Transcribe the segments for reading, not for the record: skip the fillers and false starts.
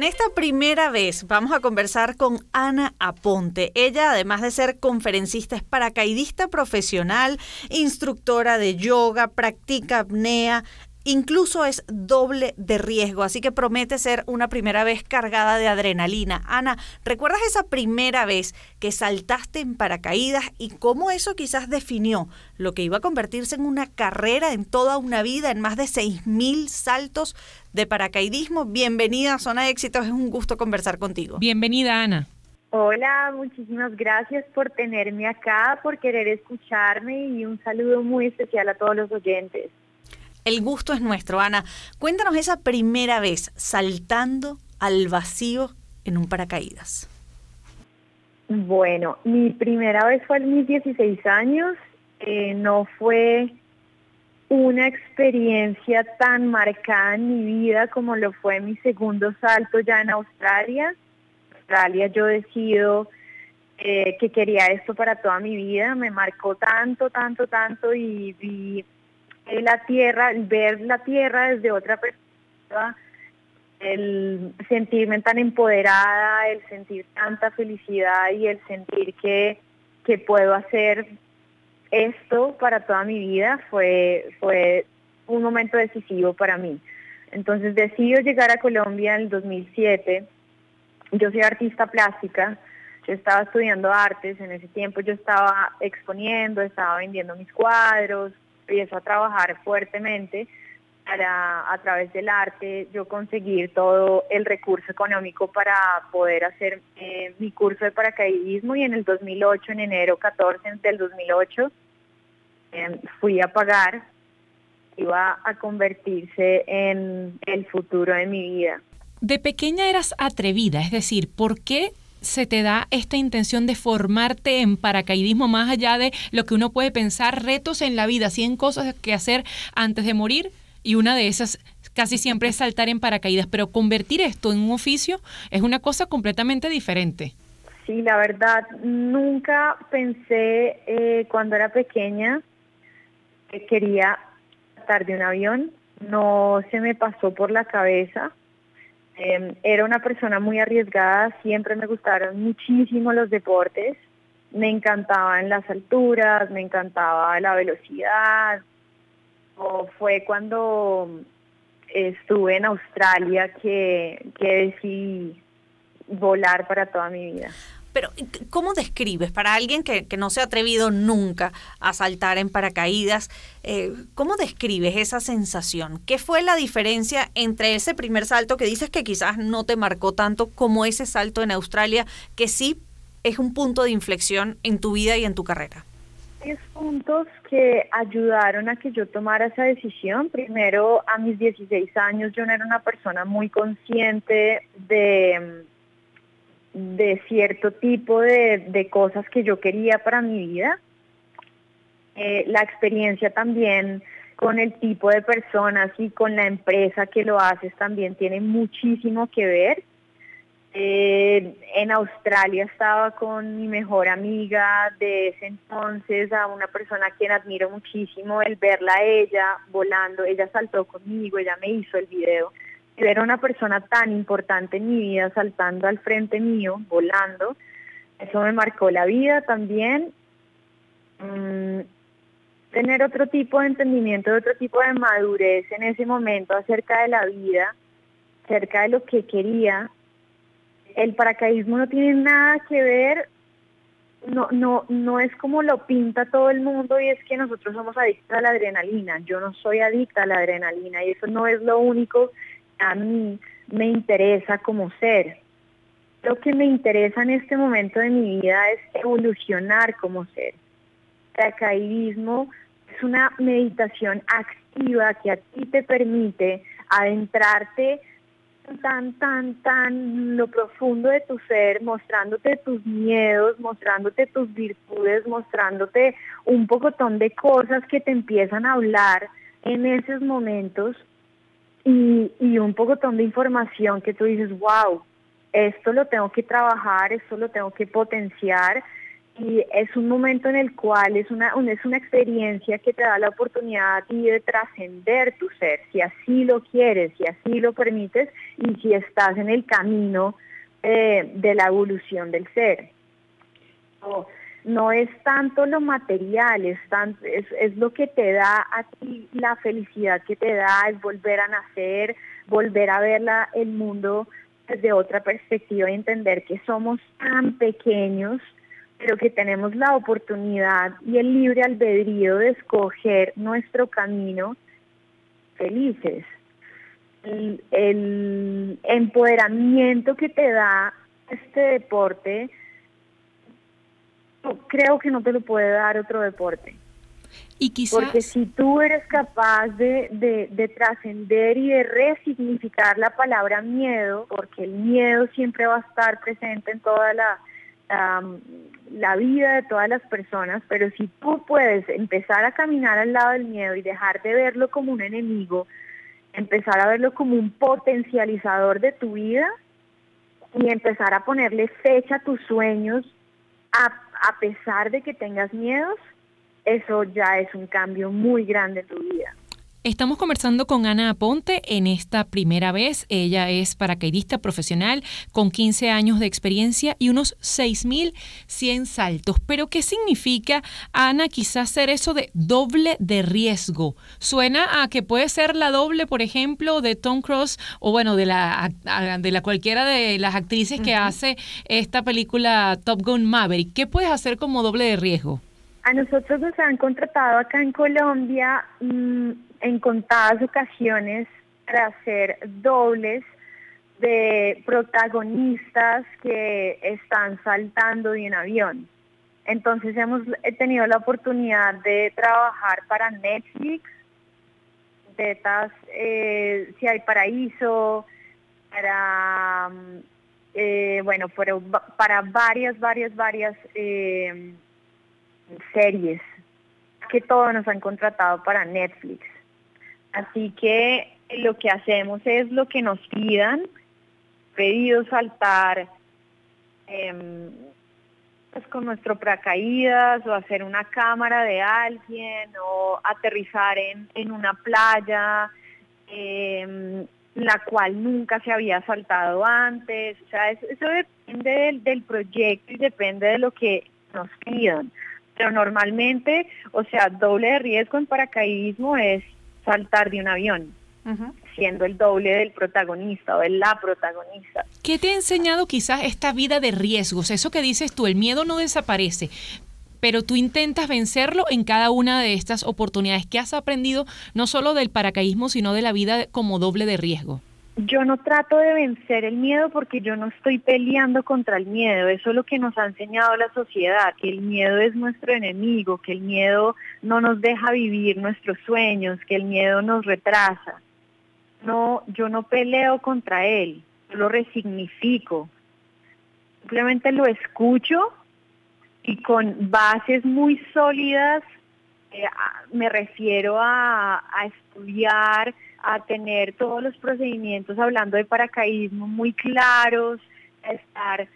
En esta primera vez vamos a conversar con Ana Aponte. Ella, además de ser conferencista, es paracaidista profesional, instructora de yoga, practica apnea, incluso es doble de riesgo, así que promete ser una primera vez cargada de adrenalina. Ana, ¿recuerdas esa primera vez que saltaste en paracaídas y cómo eso quizás definió lo que iba a convertirse en una carrera en toda una vida, en más de 6.000 saltos de paracaidismo? Bienvenida a Zona de Éxitos, es un gusto conversar contigo. Bienvenida, Ana. Hola, muchísimas gracias por tenerme acá, por querer escucharme y un saludo muy especial a todos los oyentes. El gusto es nuestro, Ana. Cuéntanos esa primera vez saltando al vacío en un paracaídas. Bueno, mi primera vez fue a mis 16 años. No fue una experiencia tan marcada en mi vida como lo fue mi segundo salto ya en Australia. Yo decido que quería esto para toda mi vida. Me marcó tanto y vi ver la tierra desde otra perspectiva, el sentirme tan empoderada, el sentir tanta felicidad y el sentir que puedo hacer esto para toda mi vida fue un momento decisivo para mí. Entonces decido llegar a Colombia en el 2007. Yo soy artista plástica. Yo estaba estudiando artes, en ese tiempo yo estaba exponiendo, estaba vendiendo mis cuadros, empiezo a trabajar fuertemente para, a través del arte, yo conseguir todo el recurso económico para poder hacer mi curso de paracaidismo, y en el 2008, en enero 14 del 2008, fui a pagar, iba a convertirse en el futuro de mi vida. De pequeña eras atrevida, es decir, ¿por qué se te da esta intención de formarte en paracaidismo más allá de lo que uno puede pensar, retos en la vida, 100 cosas que hacer antes de morir? Y una de esas casi siempre es saltar en paracaídas, pero convertir esto en un oficio es una cosa completamente diferente. Sí, la verdad, nunca pensé cuando era pequeña que quería saltar de un avión, no se me pasó por la cabeza. Era una persona muy arriesgada, siempre me gustaron muchísimo los deportes, me encantaban las alturas, me encantaba la velocidad. Fue cuando estuve en Australia que decidí volar para toda mi vida. Pero, ¿cómo describes para alguien que no se ha atrevido nunca a saltar en paracaídas? ¿Cómo describes esa sensación? ¿Qué fue la diferencia entre ese primer salto que dices que quizás no te marcó tanto como ese salto en Australia, que sí es un punto de inflexión en tu vida y en tu carrera? 10 puntos que ayudaron a que yo tomara esa decisión. Primero, a mis 16 años yo no era una persona muy consciente de cierto tipo de cosas que yo quería para mi vida. La experiencia también con el tipo de personas y con la empresa que lo haces también tiene muchísimo que ver. En Australia estaba con mi mejor amiga de ese entonces, a una persona a quien admiro muchísimo, el verla a ella volando, ella saltó conmigo, ella me hizo el video. Era una persona tan importante en mi vida saltando al frente mío, volando. Eso me marcó la vida también. Tener otro tipo de entendimiento, otro tipo de madurez en ese momento acerca de la vida, acerca de lo que quería. El paracaidismo no tiene nada que ver, no es como lo pinta todo el mundo, y es que nosotros somos adictos a la adrenalina. Yo no soy adicta a la adrenalina y eso no es lo único a mí me interesa como ser. Lo que me interesa en este momento de mi vida es evolucionar como ser. El paracaidismo es una meditación activa que a ti te permite adentrarte tan lo profundo de tu ser, mostrándote tus miedos, mostrándote tus virtudes, mostrándote un pocotón de cosas que te empiezan a hablar en esos momentos. Y un pocotón de información que tú dices, wow, esto lo tengo que trabajar, esto lo tengo que potenciar, y es un momento en el cual es una experiencia que te da la oportunidad a ti de trascender tu ser, si así lo quieres, si así lo permites y si estás en el camino de la evolución del ser. No es tanto lo material, es lo que te da a ti la felicidad que te da, es volver a nacer, volver a ver el mundo desde otra perspectiva y entender que somos tan pequeños, pero que tenemos la oportunidad y el libre albedrío de escoger nuestro camino felices. El empoderamiento que te da este deporte, creo que no te lo puede dar otro deporte. Y quizás, porque si tú eres capaz de trascender y de resignificar la palabra miedo, porque el miedo siempre va a estar presente en toda la vida de todas las personas, pero si tú puedes empezar a caminar al lado del miedo y dejar de verlo como un enemigo, empezar a verlo como un potencializador de tu vida y empezar a ponerle fecha a tus sueños, a pesar de que tengas miedos, eso ya es un cambio muy grande en tu vida. estamos conversando con Ana Aponte en esta primera vez. Ella es paracaidista profesional con 15 años de experiencia y unos 6.100 saltos. Pero ¿qué significa, Ana, quizás ser eso de doble de riesgo? Suena a que puede ser la doble, por ejemplo, de Tom Cruise o bueno, de la cualquiera de las actrices que hace esta película Top Gun Maverick. ¿Qué puedes hacer como doble de riesgo? A nosotros nos han contratado acá en Colombia en contadas ocasiones para hacer dobles de protagonistas que están saltando de un avión. Entonces he tenido la oportunidad de trabajar para Netflix, Si hay Paraíso, para varias series que todos nos han contratado para Netflix. Así que lo que hacemos es lo que nos pidan, pedido saltar pues con nuestro paracaídas o hacer una cámara de alguien o aterrizar en una playa la cual nunca se había saltado antes. O sea, eso depende del proyecto y depende de lo que nos pidan. Pero normalmente, o sea, doble de riesgo en paracaidismo es saltar de un avión, siendo el doble del protagonista o de la protagonista. ¿Qué te ha enseñado quizás esta vida de riesgos? Eso que dices tú, el miedo no desaparece, pero tú intentas vencerlo en cada una de estas oportunidades. ¿Qué has aprendido no solo del paracaidismo, sino de la vida como doble de riesgo? Yo no trato de vencer el miedo porque yo no estoy peleando contra el miedo. Eso es lo que nos ha enseñado la sociedad, que el miedo es nuestro enemigo, que el miedo no nos deja vivir nuestros sueños, que el miedo nos retrasa. No, yo no peleo contra él, yo lo resignifico. Simplemente lo escucho y con bases muy sólidas, me refiero a estudiar, a tener todos los procedimientos, hablando de paracaidismo, muy claros, a estar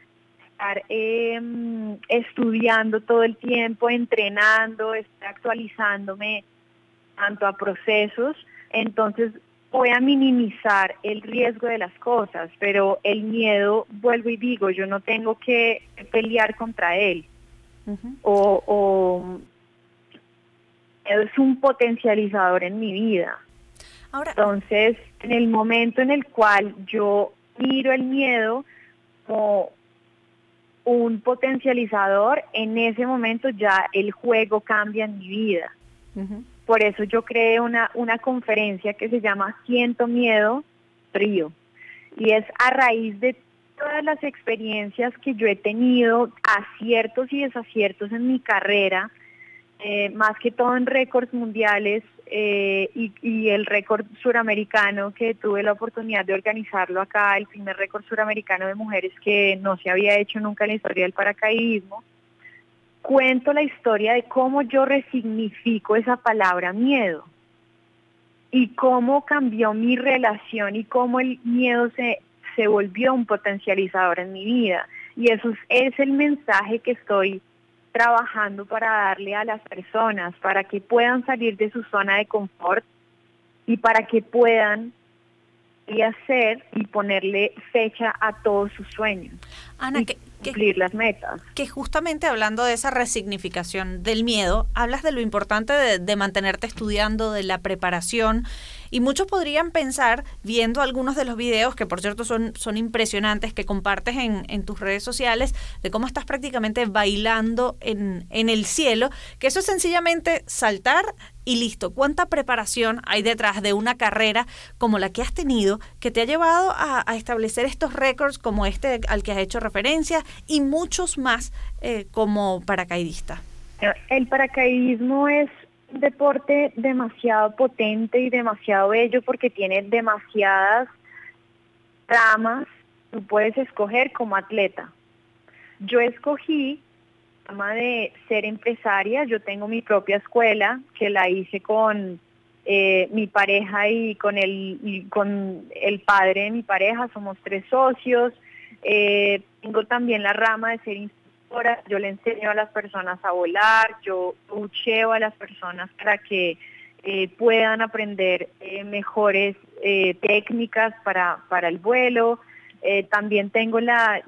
estudiando todo el tiempo, entrenando, estar actualizándome tanto a procesos. Entonces voy a minimizar el riesgo de las cosas, pero el miedo, vuelvo y digo, yo no tengo que pelear contra él. Es un potencializador en mi vida. Ahora, entonces, en el momento en el cual yo miro el miedo como un potencializador, en ese momento ya el juego cambia en mi vida. Por eso yo creé una conferencia que se llama Siento Miedo, Río. Y es a raíz de todas las experiencias que yo he tenido, aciertos y desaciertos en mi carrera, más que todo en récords mundiales y el récord suramericano que tuve la oportunidad de organizarlo acá, el primer récord suramericano de mujeres que no se había hecho nunca en la historia del paracaidismo. Cuento la historia de cómo yo resignifico esa palabra miedo y cómo cambió mi relación y cómo el miedo se volvió un potencializador en mi vida. Y eso es el mensaje que estoy trabajando para darle a las personas, para que puedan salir de su zona de confort y para que puedan y hacer y ponerle fecha a todos sus sueños. Ana, y cumplir las metas. Que justamente hablando de esa resignificación del miedo, hablas de lo importante de mantenerte estudiando, de la preparación, y muchos podrían pensar, viendo algunos de los videos, que por cierto son impresionantes, que compartes en tus redes sociales, de cómo estás prácticamente bailando en el cielo, que eso es sencillamente saltar y listo. ¿Cuánta preparación hay detrás de una carrera como la que has tenido, que te ha llevado a establecer estos récords como este al que has hecho referencia y muchos más como paracaidista? El paracaidismo es un deporte demasiado potente y demasiado bello porque tiene demasiadas ramas. Tú puedes escoger como atleta. Yo escogí la rama de ser empresaria. Yo tengo mi propia escuela que la hice con mi pareja y con el padre de mi pareja. Somos 3 socios. Tengo también la rama de ser instructora. Yo le enseño a las personas a volar, yo coacheo a las personas para que puedan aprender mejores técnicas para el vuelo. También tengo la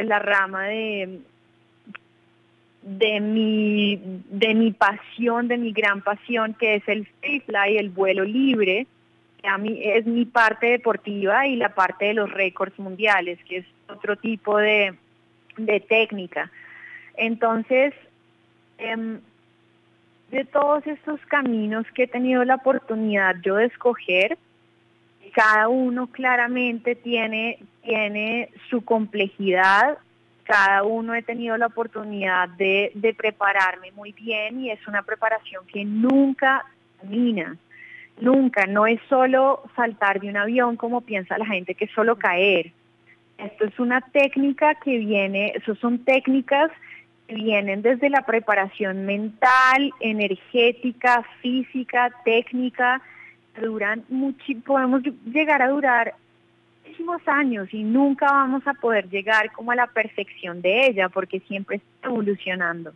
rama de mi pasión, de mi gran pasión, que es el free fly, el vuelo libre. A mí es mi parte deportiva y la parte de los récords mundiales, que es otro tipo de técnica. Entonces, de todos estos caminos que he tenido la oportunidad yo de escoger, cada uno claramente tiene su complejidad, cada uno he tenido la oportunidad de prepararme muy bien y es una preparación que nunca termina. Nunca, no es solo saltar de un avión como piensa la gente, que es solo caer. Esto es una técnica son técnicas que vienen desde la preparación mental, energética, física, técnica, podemos llegar a durar muchísimos años y nunca vamos a poder llegar como a la perfección de ella porque siempre está evolucionando.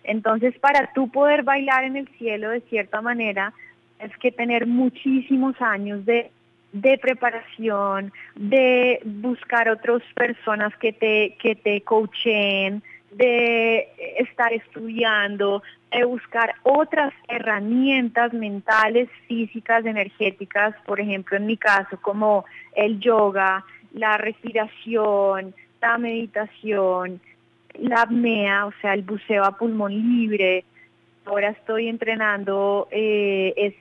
Entonces, para tú poder bailar en el cielo de cierta manera, es que tener muchísimos años de preparación, de buscar otras personas que te coachen, de estar estudiando, de buscar otras herramientas mentales, físicas, energéticas, por ejemplo, en mi caso, como el yoga, la respiración, la meditación, la apnea, o sea, el buceo a pulmón libre. Ahora estoy entrenando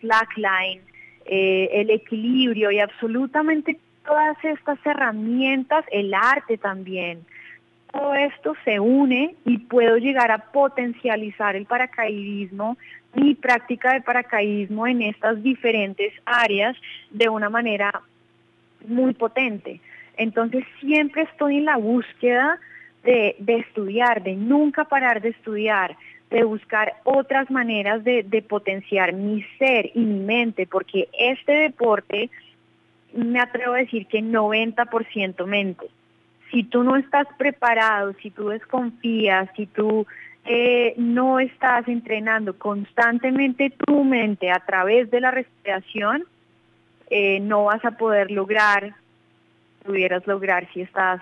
slackline, el equilibrio y absolutamente todas estas herramientas, el arte también. Todo esto se une y puedo llegar a potencializar el paracaidismo, mi práctica de paracaidismo en estas diferentes áreas de una manera muy potente. Entonces siempre estoy en la búsqueda de estudiar, de nunca parar de estudiar, de buscar otras maneras de potenciar mi ser y mi mente, porque este deporte, me atrevo a decir que 90% mente. Si tú no estás preparado, si tú desconfías, si tú no estás entrenando constantemente tu mente a través de la respiración, no vas a poder lograr, pudieras lograr si estás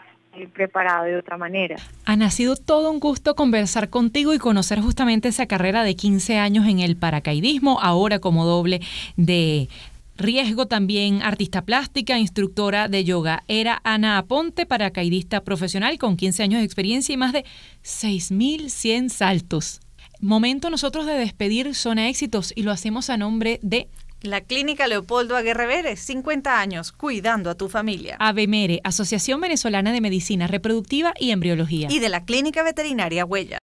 preparado de otra manera. Ana, ha sido todo un gusto conversar contigo y conocer justamente esa carrera de 15 años en el paracaidismo, ahora como doble de riesgo, también artista plástica, instructora de yoga. Era Ana Aponte, paracaidista profesional con 15 años de experiencia y más de 6.100 saltos. Momento nosotros de despedir Zona Éxitos y lo hacemos a nombre de la Clínica Leopoldo Aguirre Vélez, 50 años, cuidando a tu familia. ABEMERE, Asociación Venezolana de Medicina Reproductiva y Embriología. Y de la Clínica Veterinaria Huella.